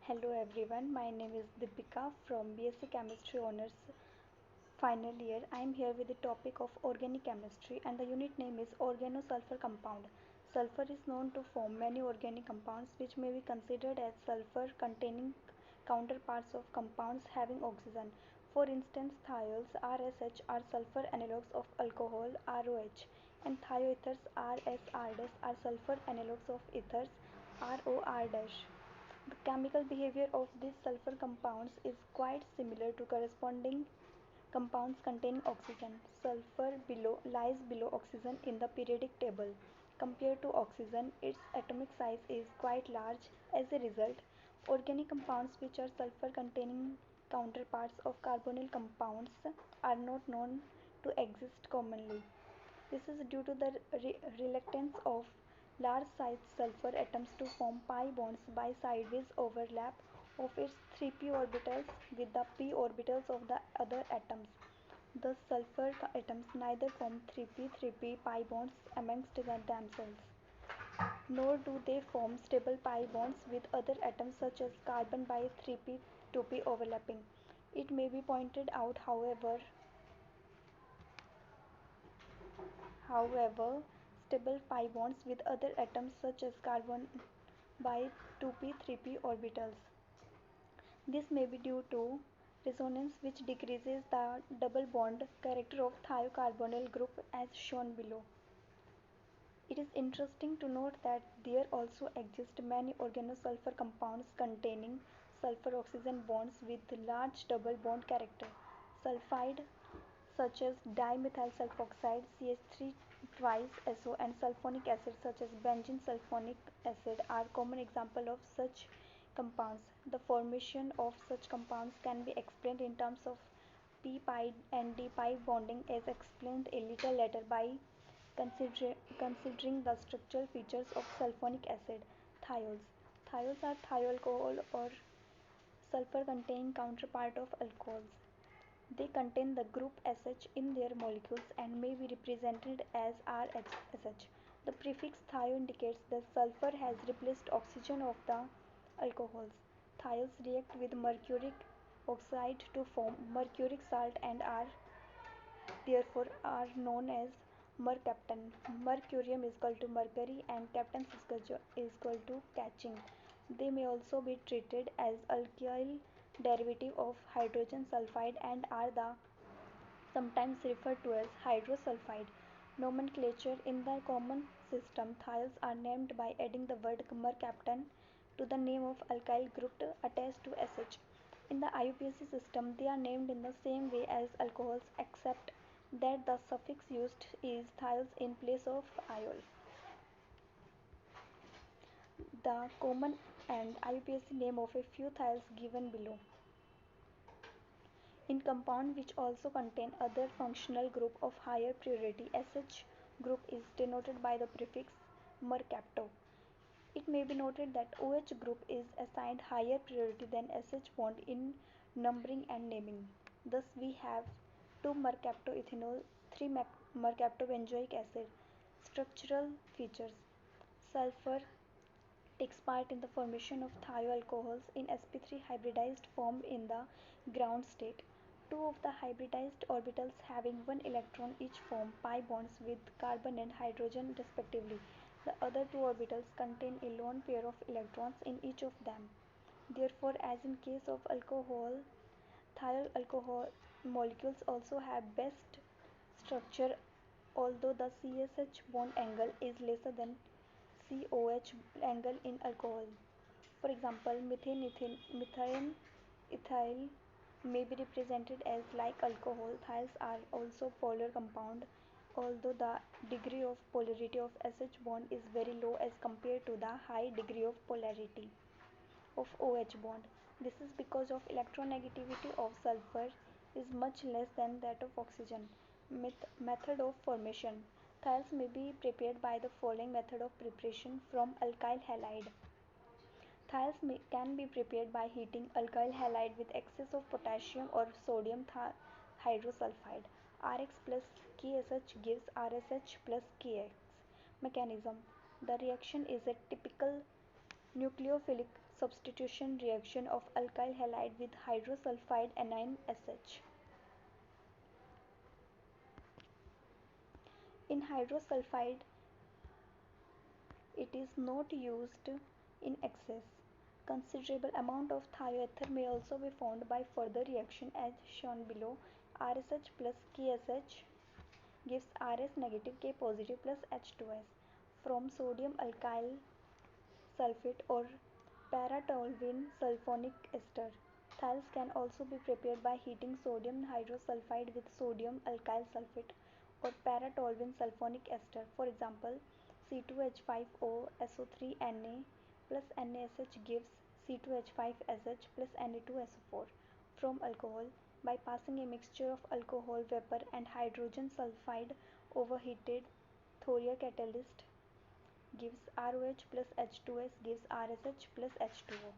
Hello everyone, my name is Deepika from BSc Chemistry Honors final year. I am here with the topic of organic chemistry and the unit name is organosulfur compound. Sulfur is known to form many organic compounds which may be considered as sulfur containing counterparts of compounds having oxygen. For instance, thiols RSH are sulfur analogues of alcohol ROH and thioethers RSR- are sulfur analogues of ethers ROR-. The chemical behavior of these sulfur compounds is quite similar to corresponding compounds containing oxygen. Lies below oxygen in the periodic table. Compared to oxygen, its atomic size is quite large. As a result, organic compounds which are sulfur containing counterparts of carbonyl compounds are not known to exist commonly. This is due to the reluctance of large-sized sulfur atoms to form pi bonds by sideways overlap of its 3p orbitals with the p orbitals of the other atoms. Thus, sulfur atoms neither form 3p pi bonds amongst themselves, nor do they form stable pi bonds with other atoms such as carbon by 3p 2p overlapping. It may be pointed out, however, stable pi bonds with other atoms such as carbon by 2p 3p orbitals. This may be due to resonance which decreases the double bond character of thiocarbonyl group as shown below. It is interesting to note that there also exist many organosulfur compounds containing sulfur-oxygen bonds with large double bond character. Sulfide such as dimethyl sulfoxide CH3 twice SO and sulfonic acid such as benzene sulfonic acid are common examples of such compounds. The formation of such compounds can be explained in terms of p-pi and d-pi bonding as explained a little later by considering the structural features of sulfonic acid. Thiols. Thiols are thioalcohol or sulfur containing counterpart of alcohols. They contain the group SH in their molecules and may be represented as RSH. The prefix thio indicates that sulfur has replaced oxygen of the alcohols. Thiols react with mercuric oxide to form mercuric salt and therefore are known as mercaptan. Mercurium is equal to mercury and captains is equal to catching. They may also be treated as alkyl derivative of hydrogen sulfide and are sometimes referred to as hydrosulfide. Nomenclature. In the common system, thiols are named by adding the word mercaptan to the name of alkyl group attached to SH. In the IUPAC system, they are named in the same way as alcohols except that the suffix used is thiols in place of iol. The common and IUPAC name of a few thiols given below. In compound which also contain other functional group of higher priority, SH group is denoted by the prefix mercapto. It may be noted that OH group is assigned higher priority than SH bond in numbering and naming. Thus we have 2 mercaptoethanol, 3 mercaptobenzoic acid. Structural features. Sulfur takes part in the formation of thioalcohols in sp3 hybridized form in the ground state. Two of the hybridized orbitals having one electron each form pi bonds with carbon and hydrogen respectively. The other two orbitals contain a lone pair of electrons in each of them. Therefore, as in case of alcohol, thiol alcohol molecules also have best structure although the CSH bond angle is lesser than COH angle in alcohol. For example, methane ethyl may be represented as like alcohol. Thiols are also polar compound although the degree of polarity of SH bond is very low as compared to the high degree of polarity of OH bond. This is because of electronegativity of sulfur is much less than that of oxygen. Method of formation. Thiols may be prepared by the following method of preparation from alkyl halide. Thiols can be prepared by heating alkyl halide with excess of potassium or sodium hydrosulfide. Rx plus KSH gives RSH plus KX. Mechanism. The reaction is a typical Nucleophilic substitution reaction of alkyl halide with hydrosulfide anion SH. In hydrosulfide, it is not used in excess. Considerable amount of thioether may also be found by further reaction as shown below. RSH plus KSH gives RS negative K positive plus H2S from sodium alkyl sulfate or para-toluene sulfonic ester. Thiols can also be prepared by heating sodium hydrosulfide with sodium alkyl sulfate or para-toluene sulfonic ester. For example, C2H5O SO3Na plus NaSH gives C2H5SH plus Na2SO4 from alcohol by passing a mixture of alcohol vapor and hydrogen sulfide over heated Thoria catalyst gives ROH plus H2S gives RSH plus H2O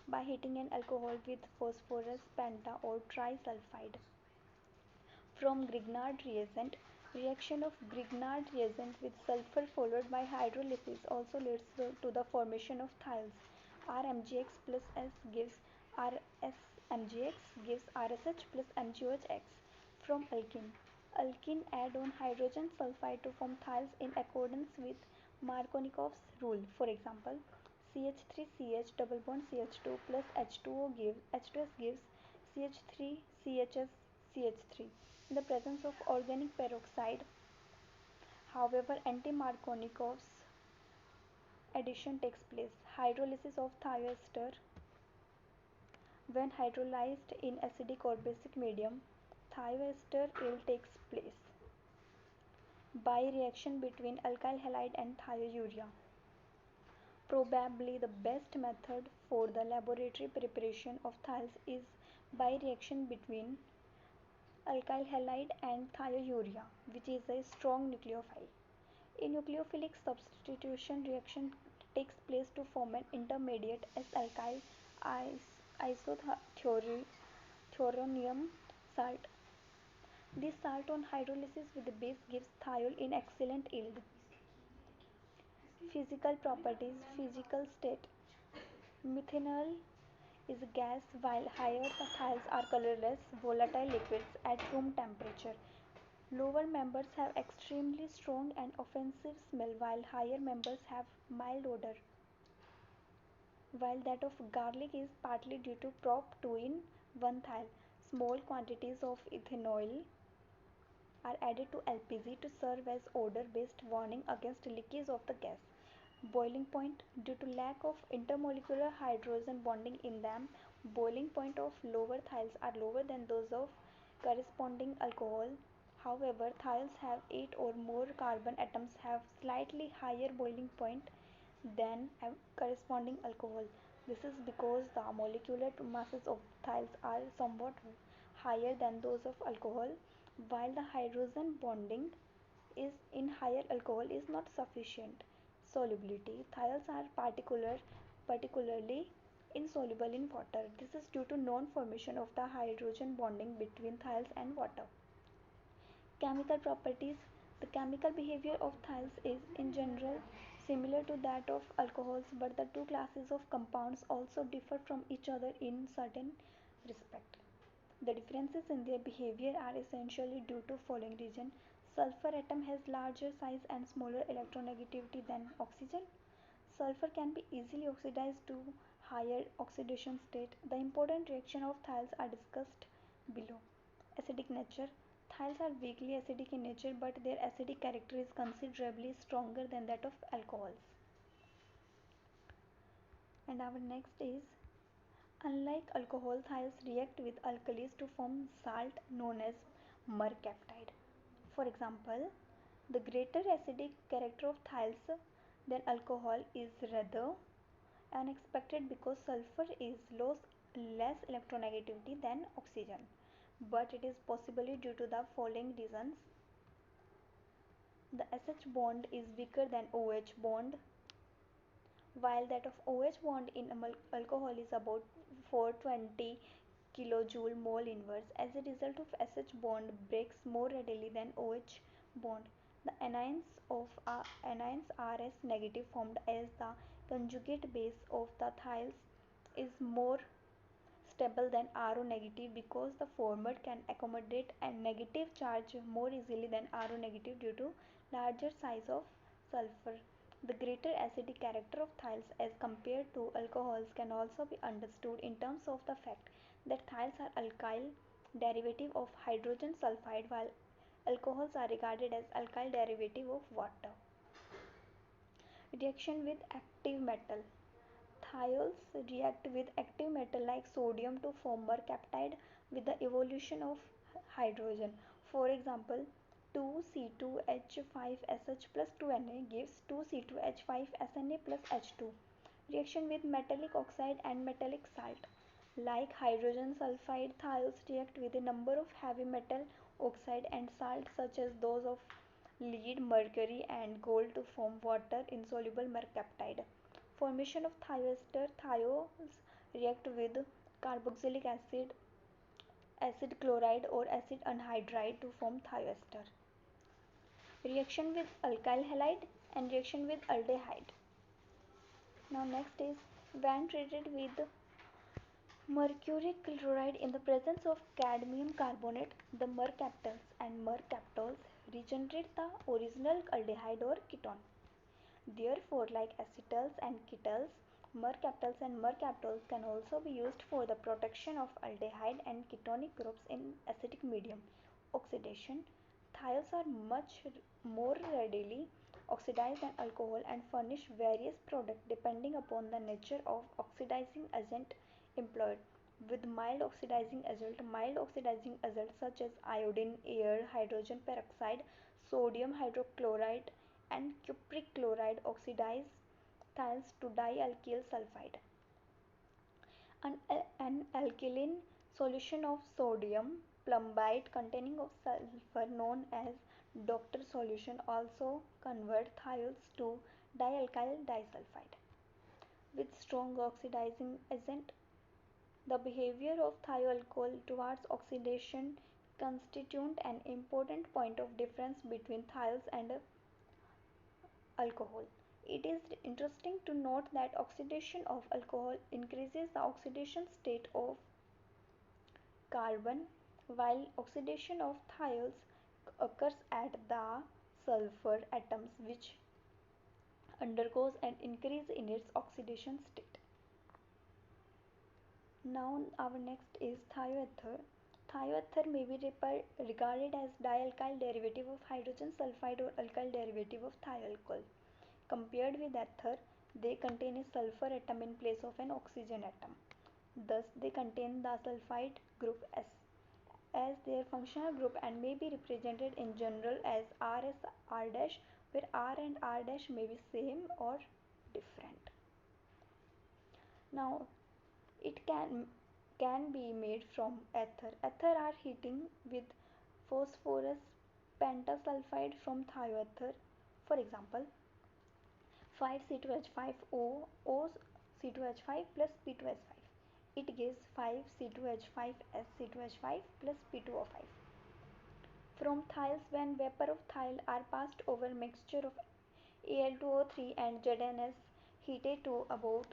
by heating an alcohol with phosphorus penta or trisulfide. From Grignard reagent, reaction of Grignard reagent with sulfur followed by hydrolysis also leads to the formation of thiols. RMgX plus S gives RSMgX gives RSH plus MgOH. From alkene, alkene add on hydrogen sulfide to form thiols in accordance with Markovnikov's rule. For example, CH3CH double bond CH2 plus H2O gives H2S gives CH3CHS CH3 in the presence of organic peroxide. However, anti-Markovnikov's addition takes place. Hydrolysis of thioester when hydrolyzed in acidic or basic medium, thioester yield takes place by reaction between alkyl halide and thiourea. Probably the best method for the laboratory preparation of thiols is by reaction between alkyl halide and thiourea, which is a strong nucleophile. A nucleophilic substitution reaction takes place to form an intermediate S-alkyl isothionium salt. This salt on hydrolysis with the base gives thiol in excellent yield. Physical properties, physical state. Methanol is a gas while higher thiols are colorless, volatile liquids at room temperature. Lower members have extremely strong and offensive smell while higher members have mild odor. While that of garlic is partly due to prop 2 in 1 thiol. Small quantities of ethanol are added to LPG to serve as odor-based warning against leakage of the gas. Boiling point due to lack of intermolecular hydrogen bonding in them, boiling point of lower thiols are lower than those of corresponding alcohol. However, thiols have 8 or more carbon atoms have slightly higher boiling point than corresponding alcohol. This is because the molecular masses of thiols are somewhat higher than those of alcohol, while the hydrogen bonding is in higher alcohol is not sufficient. Solubility. Thiols are particularly insoluble in water. This is due to non-formation of the hydrogen bonding between thiols and water. Chemical properties. The chemical behavior of thiols is in general similar to that of alcohols, but the two classes of compounds also differ from each other in certain respect. The differences in their behavior are essentially due to following reason. Sulfur atom has larger size and smaller electronegativity than oxygen. Sulfur can be easily oxidized to higher oxidation state. The important reaction of thiols are discussed below. Acidic nature. Thiols are weakly acidic in nature, but their acidic character is considerably stronger than that of alcohols. And our next is, unlike alcohol, thiols react with alkalis to form salt known as mercaptide. For example, the greater acidic character of thiols than alcohol is rather unexpected because sulfur is less electronegativity than oxygen, but it is possibly due to the following reasons. The SH bond is weaker than OH bond, while that of OH bond in alcohol is about 420 kilojoule mole inverse. As a result of SH bond breaks more readily than OH bond. The anions RS negative formed as the conjugate base of the thiols is more stable than Ro negative because the former can accommodate a negative charge more easily than Ro negative due to larger size of sulfur. The greater acidic character of thiols as compared to alcohols can also be understood in terms of the fact that thiols are alkyl derivative of hydrogen sulfide while alcohols are regarded as alkyl derivative of water. Reaction with active metal. Thiols react with active metal like sodium to form mercaptide with the evolution of hydrogen. For example, 2C2H5SH plus 2Na gives 2C2H5SNA plus H2. Reaction with metallic oxide and metallic salt. Like hydrogen sulfide, thiols react with a number of heavy metal oxide and salt such as those of lead, mercury and gold to form water insoluble mercaptide. Formation of thioester. Thiols react with carboxylic acid, acid chloride or acid anhydride to form thioester. Reaction with alkyl halide and reaction with aldehyde. Now next is when treated with mercuric chloride in the presence of cadmium carbonate, the mercaptals and mercaptols regenerate the original aldehyde or ketone. Therefore, like acetals and ketols, mercaptals and mercaptols can also be used for the protection of aldehyde and ketonic groups in acidic medium. Oxidation. Thiols are much more readily oxidized than alcohol and furnish various products depending upon the nature of oxidizing agent employed. With mild oxidizing agents such as iodine, air, hydrogen peroxide, sodium hydrochloride, and cupric chloride oxidize thiols to dialkyl sulfide. An alkaline solution of sodium plumbite containing of sulfur known as Doctor solution also convert thiols to dialkyl disulfide. With strong oxidizing agent, the behavior of thioalcohol towards oxidation constitute an important point of difference between thiols and alcohol. It is interesting to note that oxidation of alcohol increases the oxidation state of carbon while oxidation of thiols occurs at the sulfur atoms which undergoes an increase in its oxidation state. Now our next is thioether. Thioether may be regarded as dialkyl derivative of hydrogen sulfide or alkyl derivative of thialcohol. Compared with ether, they contain a sulfur atom in place of an oxygen atom. Thus, they contain the sulfide group S as their functional group and may be represented in general as RS R dash, where R and R dash may be same or different. Now, it can be made from ether. Ether are heating with phosphorus pentasulfide from thioether. For example, 5C2H5O O C2H5 plus P2S5. It gives 5C2H5SC2H5 plus P2O5. From thiols, when vapor of thiol are passed over mixture of Al2O3 and ZnS heated to about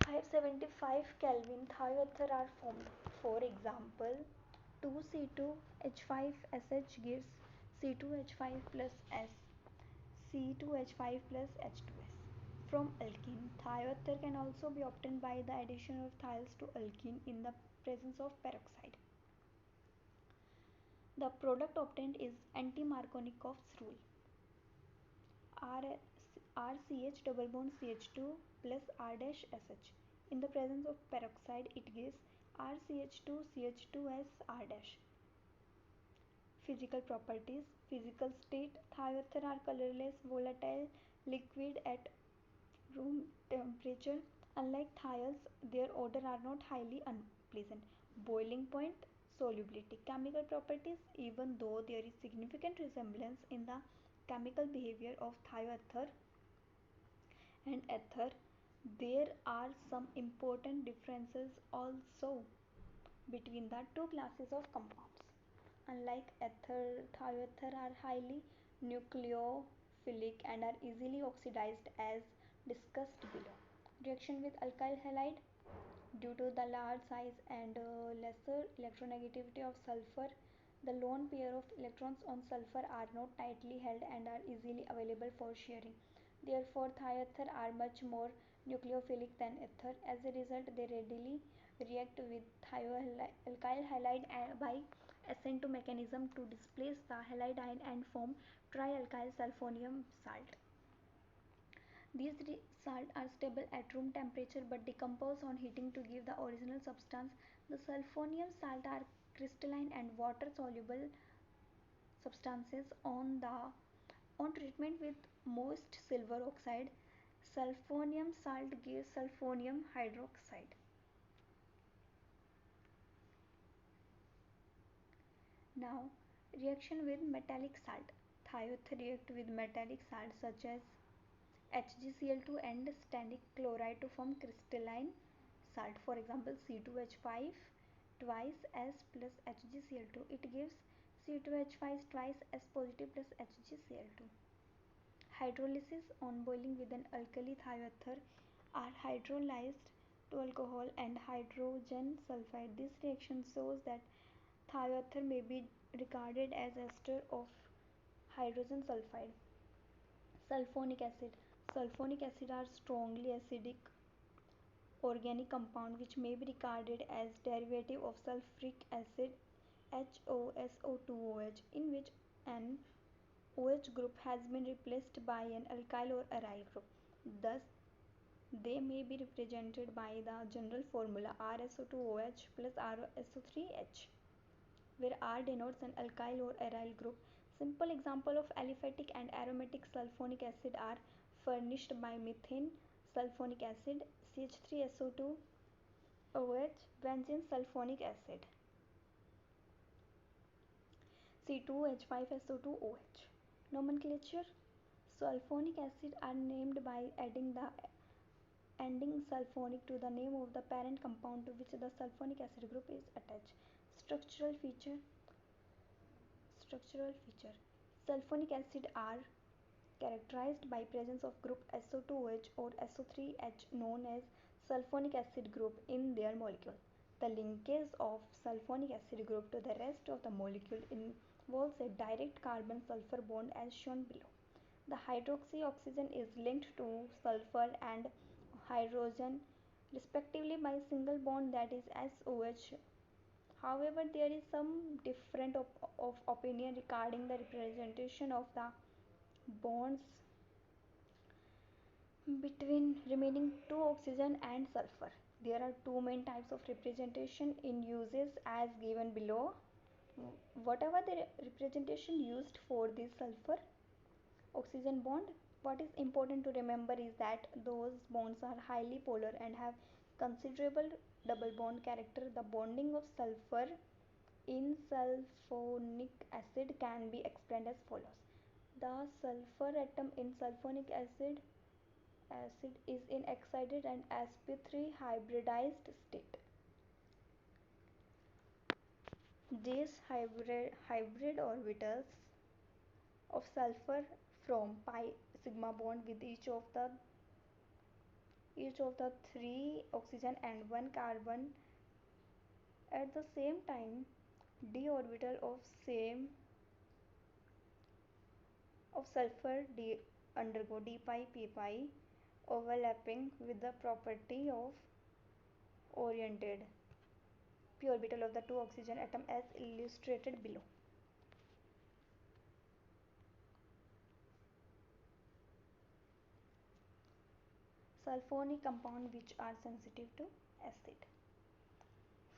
575 Kelvin, thioether are formed. For example, 2C2H5SH gives C2H5 plus S, C2H5 plus H2S. From alkene, thioether can also be obtained by the addition of thiols to alkene in the presence of peroxide. The product obtained is anti-Markovnikov's rule. RCH double bond CH2 plus R dash SH. In the presence of peroxide, it gives RCH2 CH2S R dash. Physical properties. Physical state. Thioether are colorless, volatile, liquid at room temperature. Unlike thiols, their odor are not highly unpleasant. Boiling point. Solubility. Chemical properties. Even though there is significant resemblance in the chemical behavior of thioether and ether, there are some important differences also between the two classes of compounds. Unlike ether, thioether are highly nucleophilic and are easily oxidized as discussed below. Reaction with alkyl halide. Due to the large size and lesser electronegativity of sulfur, the lone pair of electrons on sulfur are not tightly held and are easily available for sharing. Therefore, thiether are much more nucleophilic than ether. As a result, they readily react with alkyl halide by SN2 mechanism to displace the halide ion and form trialkyl sulfonium salt. These salts are stable at room temperature but decompose on heating to give the original substance. The sulfonium salts are crystalline and water soluble substances. On treatment with moist silver oxide, sulfonium salt gives sulfonium hydroxide. Now, reaction with metallic salt. Thiother react with metallic salts such as HgCl2 and stannic chloride to form crystalline salt. For example, C2H5 twice S plus HgCl2. It gives C2H5 twice S positive plus HgCl2. Hydrolysis on boiling with an alkali thiother are hydrolyzed to alcohol and hydrogen sulfide. This reaction shows that thiother may be regarded as ester of hydrogen sulfide. Sulfonic acid. Sulfonic acid are strongly acidic organic compound which may be regarded as derivative of sulfuric acid HOSO2OH, in which an OH group has been replaced by an alkyl or aryl group. Thus, they may be represented by the general formula RSO2OH plus RSO3H, where R denotes an alkyl or aryl group. Simple example of aliphatic and aromatic sulfonic acid are furnished by methane sulfonic acid, CH3SO2OH, benzene sulfonic acid, C2H5SO2OH. Nomenclature. Sulfonic acid are named by adding the ending sulfonic to the name of the parent compound to which the sulfonic acid group is attached. Structural feature. Structural feature. Sulfonic acid are characterized by presence of group SO2OH or SO3H known as sulfonic acid group in their molecule. The linkage of sulfonic acid group to the rest of the molecule involves a direct carbon sulfur bond as shown below. The hydroxy oxygen is linked to sulfur and hydrogen respectively by a single bond, that is SOH. However, there is some different of opinion regarding the representation of the bonds between remaining two oxygen and sulfur. There are two main types of representation in uses as given below. Whatever the representation used for this sulfur oxygen bond, what is important to remember is that those bonds are highly polar and have considerable double bond character. The bonding of sulfur in sulfonic acid can be explained as follows. The sulfur atom in sulfonic acid is in excited and sp3 hybridized state. These hybrid orbitals of sulfur form pi sigma bond with each of the three oxygen and one carbon. At the same time, d orbital of sulfur d undergo d pi p pi overlapping with the property of oriented p orbital of the two oxygen atom as illustrated below. Sulfonic compound which are sensitive to acid.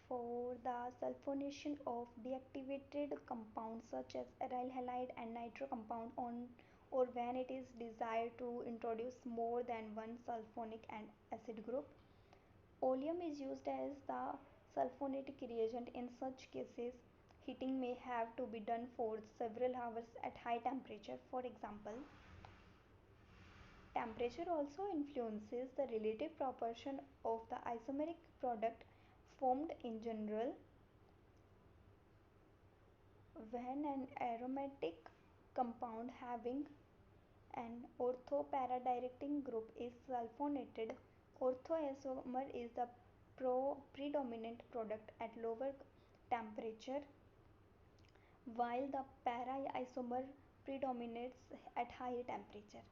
For the sulfonation of deactivated compounds such as aryl halide and nitro compound or when it is desired to introduce more than one sulfonic and acid group, oleum is used as the sulfonatic reagent. In such cases, heating may have to be done for several hours at high temperature. For example, temperature also influences the relative proportion of the isomeric product formed. In general, when an aromatic compound having An ortho-para-directing group is sulfonated. Orthoisomer is the predominant product at lower temperature, while the para-isomer predominates at higher temperature.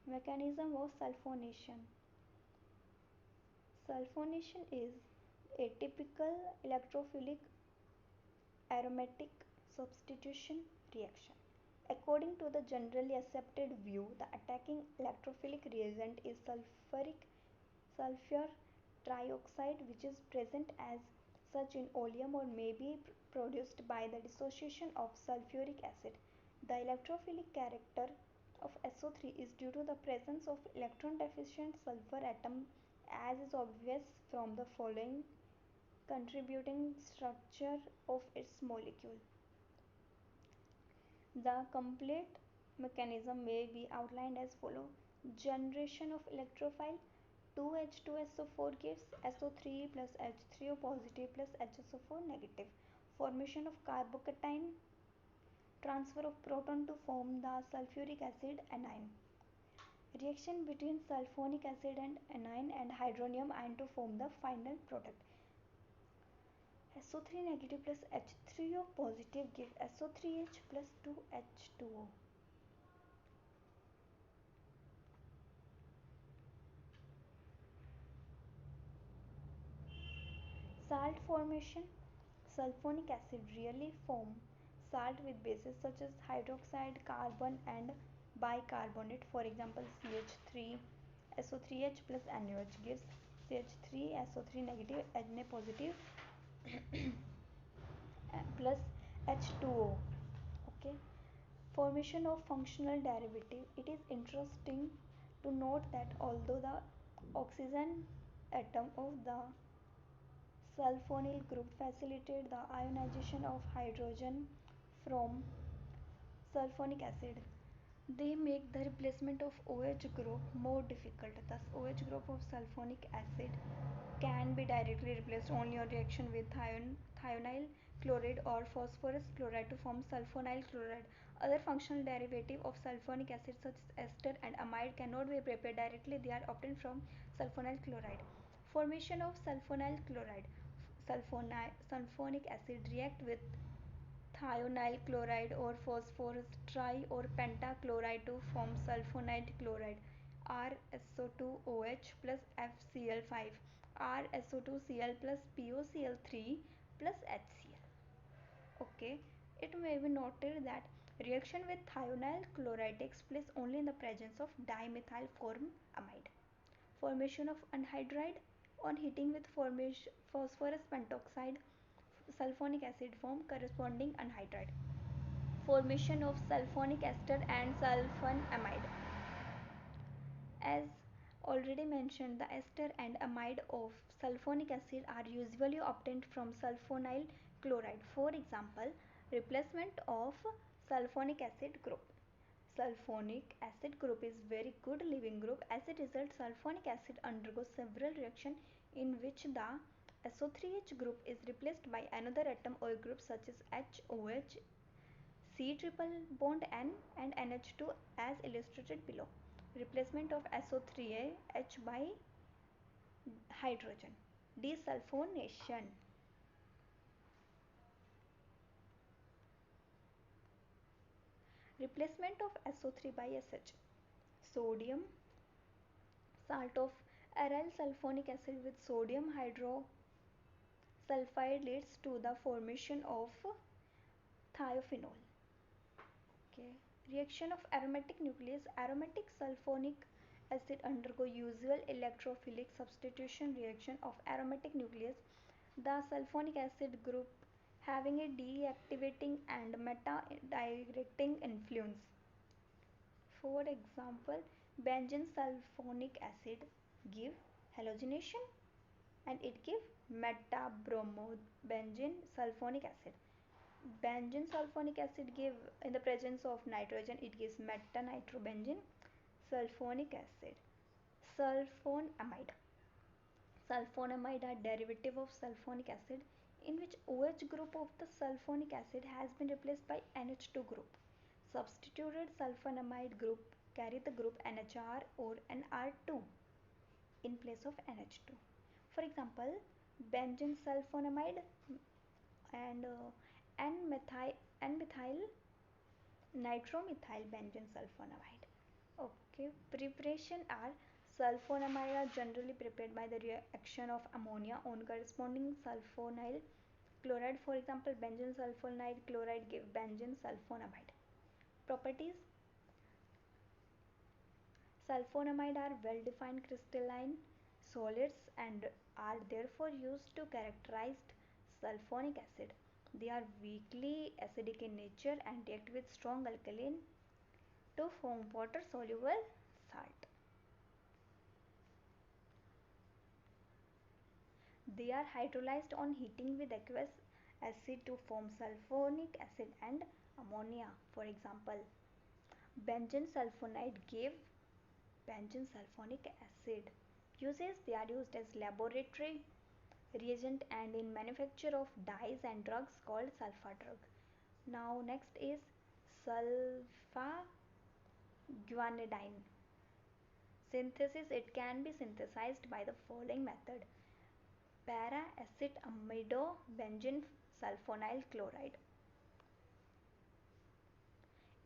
Mechanism of sulfonation. Sulfonation is a typical electrophilic aromatic substitution reaction. According to the generally accepted view, the attacking electrophilic reagent is sulfur trioxide, which is present as such in oleum or may be produced by the dissociation of sulfuric acid. The electrophilic character of SO3 is due to the presence of electron deficient sulfur atom, as is obvious from the following contributing structure of its molecule. The complete mechanism may be outlined as follows. Generation of electrophile 2H2SO4 gives SO3 plus H3O positive plus HSO4 negative. Formation of carbocation, transfer of proton to form the sulfuric acid anion. Reaction between sulfonic acid and anion and hydronium ion to form the final product. SO3 negative plus H3O positive give SO3H plus 2H2O. Salt formation. Sulfonic acid really form salt with bases such as hydroxide, carbon and bicarbonate. For example, CH3 SO3H plus NaOH gives CH3 SO3 negative Na positive plus H2O. Okay. Formation of functional derivative. It is interesting to note that although the oxygen atom of the sulfonyl group facilitate the ionization of hydrogen from sulfonic acid, they make the replacement of OH group more difficult. Thus, OH group of sulfonic acid can be directly replaced only on reaction with thionyl chloride or phosphorus chloride to form sulfonyl chloride. Other functional derivative of sulfonic acid such as ester and amide cannot be prepared directly. They are obtained from sulfonyl chloride. Formation of sulfonyl chloride. Sulfonic acid react with thionyl chloride or phosphorus tri or pentachloride to form sulfonide chloride RSO2OH plus FCl5 RSO2Cl plus POCl3 plus HCl. Okay, it may be noted that reaction with thionyl chloride takes place only in the presence of dimethyl formamide. Formation of anhydride on heating with formation phosphorus pentoxide sulfonic acid form corresponding anhydride. Formation of sulfonic ester and sulfonamide. As already mentioned, the ester and amide of sulfonic acid are usually obtained from sulfonyl chloride. For example, replacement of sulfonic acid group. Sulfonic acid group is very good leaving group. As a result, sulfonic acid undergoes several reactions in which the SO3H group is replaced by another atom or group such as HOH, C triple bond N and NH2 as illustrated below. Replacement of SO3H by hydrogen. Desulfonation. Replacement of SO3 by SH. Sodium salt of aryl sulfonic acid with sodium hydrosulfide leads to the formation of thiophenol. Okay. Reaction of aromatic nucleus. Aromatic sulfonic acid undergo usual electrophilic substitution reaction of aromatic nucleus. The sulfonic acid group having a deactivating and meta-directing influence. For example, benzene sulfonic acid give halogenation and it give metabromobenzene sulfonic acid. Benzene sulfonic acid give in the presence of nitrogen it gives meta-nitrobenzene sulfonic acid. Sulfonamide. Sulfonamide are derivative of sulfonic acid in which OH group of the sulfonic acid has been replaced by NH2 group. Substituted sulfonamide group carry the group NHR or NR2 in place of NH2. For example, benzene sulfonamide and N-methyl nitromethyl benzene sulfonamide. Okay, preparation are sulfonamide are generally prepared by the reaction of ammonia on corresponding sulfonyl chloride. For example, benzene sulfonide chloride give benzene sulfonamide. Properties: sulfonamide are well defined crystalline solids and are therefore used to characterize sulfonic acid. They are weakly acidic in nature and react with strong alkaline to form water soluble salt. They are hydrolyzed on heating with aqueous acid to form sulfonic acid and ammonia. For example, benzene sulfonide gave benzene sulfonic acid. Uses: they are used as laboratory reagent and in manufacture of dyes and drugs called sulfa drug. Now next is sulfa guanidine synthesis. It can be synthesized by the following method: para-acetamido-benzene sulfonyl chloride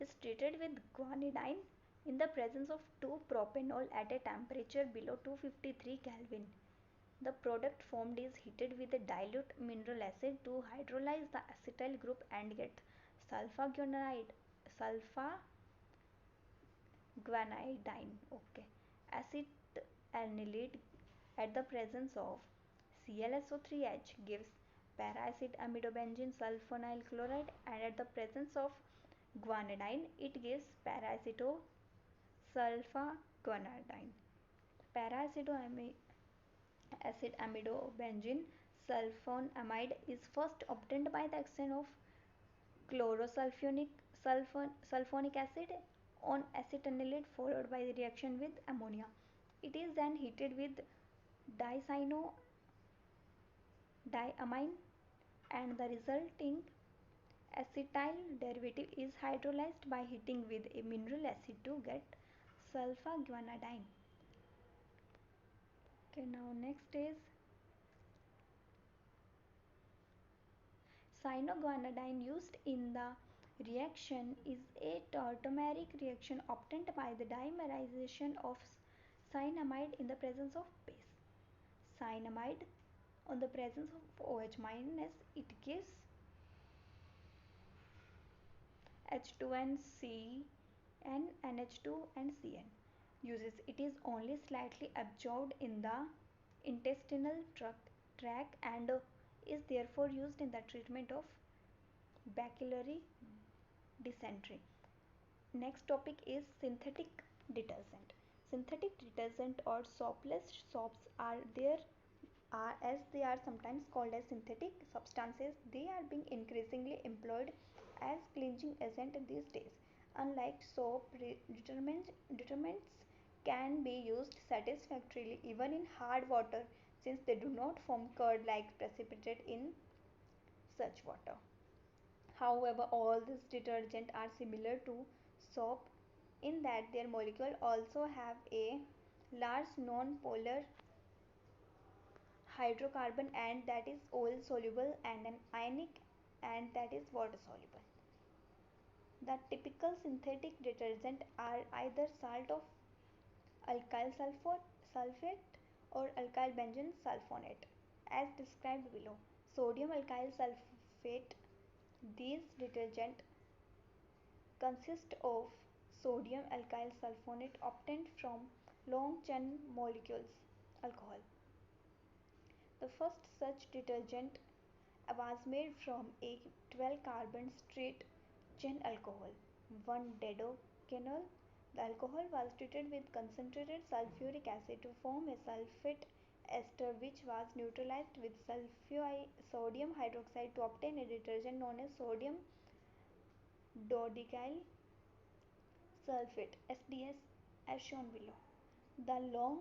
is treated with guanidine in the presence of 2-propanol at a temperature below 253 Kelvin. The product formed is heated with a dilute mineral acid to hydrolyze the acetyl group and get sulfaguanide, sulfaguanidine. Okay. Acid anilide at the presence of ClSO3H gives para-acetamidobenzene sulfonyl chloride, and at the presence of guanidine it gives para-acetosulfaguanidine. Para-acetamidobenzene sulfonamide is first obtained by the action of chlorosulfonic acid on acetanilide followed by the reaction with ammonia. It is then heated with diamine and the resulting acetyl derivative is hydrolyzed by heating with a mineral acid to get sulfaguanidine. Okay, now next is cyanoguanidine used in the reaction is a tautomeric reaction obtained by the dimerization of cyanamide in the presence of base. Cyanamide on the presence of OH minus it gives H2NC and NH2 and Cn. Uses: it is only slightly absorbed in the intestinal tract and is therefore used in the treatment of bacillary dysentery. Next topic is synthetic detergent. Synthetic detergent or soapless soaps are there are as they are sometimes called as synthetic substances. They are being increasingly employed as cleansing agent these days. Unlike soap, detergents can be used satisfactorily even in hard water since they do not form curd like precipitate in such water. However, all these detergents are similar to soap in that their molecule also have a large non-polar hydrocarbon and that is oil soluble and an ionic and that is water soluble. The typical synthetic detergent are either salt of alkyl sulfate or alkyl benzene sulfonate as described below. Sodium alkyl sulfate. These detergents consist of sodium alkyl sulfonate obtained from long chain molecules alcohol. The first such detergent was made from a 12 carbon straight chain alcohol, 1-dedocanol. The alcohol was treated with concentrated sulfuric acid to form a sulfate ester which was neutralized with sodium hydroxide to obtain a detergent known as sodium dodecyl sulfate (SDS) as shown below. The long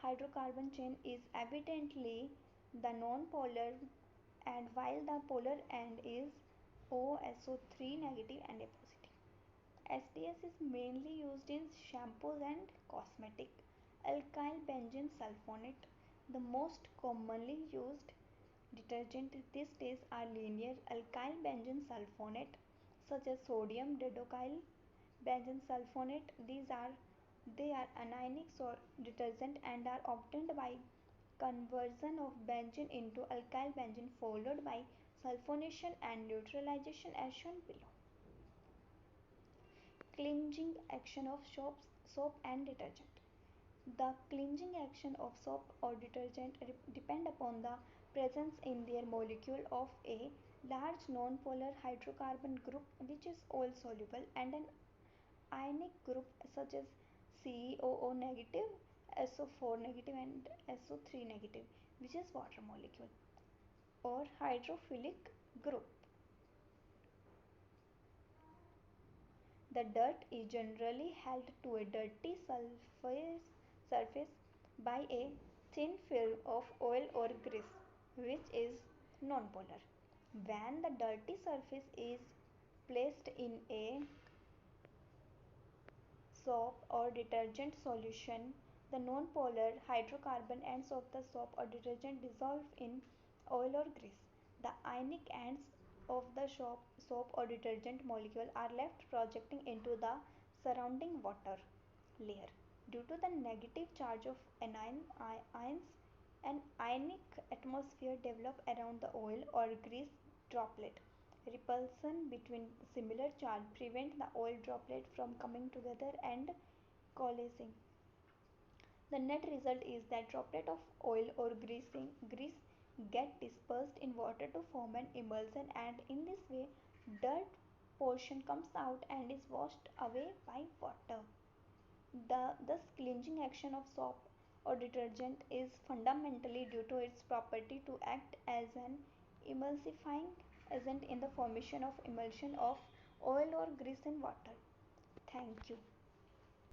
hydrocarbon chain is evidently the non-polar and while the polar end is OSO3 negative and A positive. SDS is mainly used in shampoos and cosmetic. Alkyl benzene sulfonate, the most commonly used detergent these days are linear alkyl benzene sulfonate such as sodium dodecyl benzene sulfonate. They are anionic detergent and are obtained by conversion of benzene into alkyl benzene followed by sulfonation and neutralization as shown below. Cleansing action of soap and detergent. The cleansing action of soap or detergent depend upon the presence in their molecule of a large non-polar hydrocarbon group which is oil soluble and an ionic group such as COO negative, SO4 negative and SO3 negative which is water molecule or hydrophilic group. The dirt is generally held to a dirty surface by a thin film of oil or grease which is nonpolar. When the dirty surface is placed in a soap or detergent solution, the nonpolar hydrocarbon ends of the soap or detergent dissolve in oil or grease. The ionic ends of the soap or detergent molecule are left projecting into the surrounding water layer. Due to the negative charge of ions, an ionic atmosphere develops around the oil or grease droplet. Repulsion between similar charge prevent the oil droplet from coming together and coalescing. The net result is that droplet of oil or grease get dispersed in water to form an emulsion, and in this way dirt portion comes out and is washed away by water. Thus cleansing action of soap or detergent is fundamentally due to its property to act as an emulsifying agent in the formation of emulsion of oil or grease in water. Thank you.